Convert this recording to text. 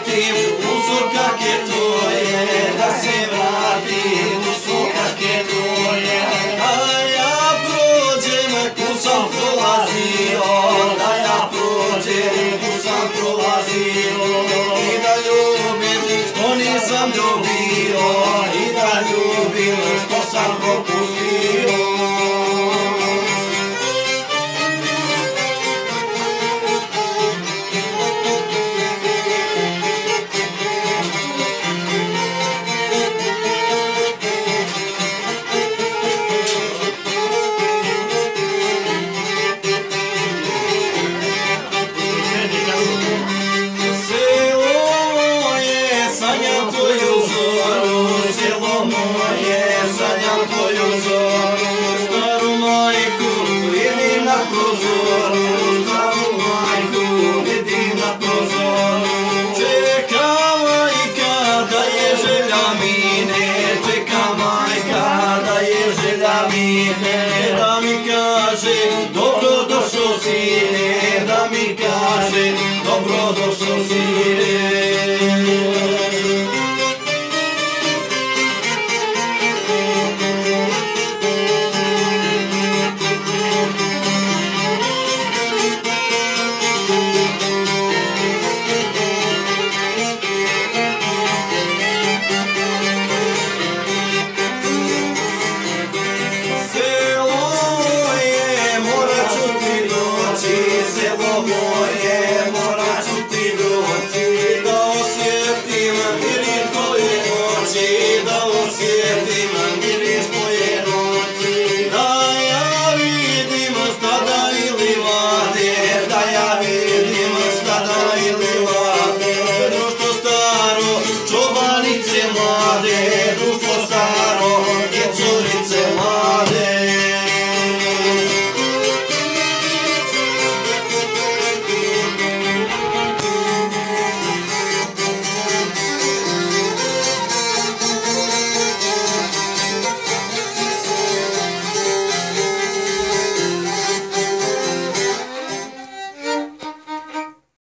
vratim u surkake tvoje, da se vratim u surkake tvoje. Da ja prođem kud sam prolazio, da ja prođem kud sam prolazio. I da ljubim što nisam ljubio, i da ljubim što sam propustio.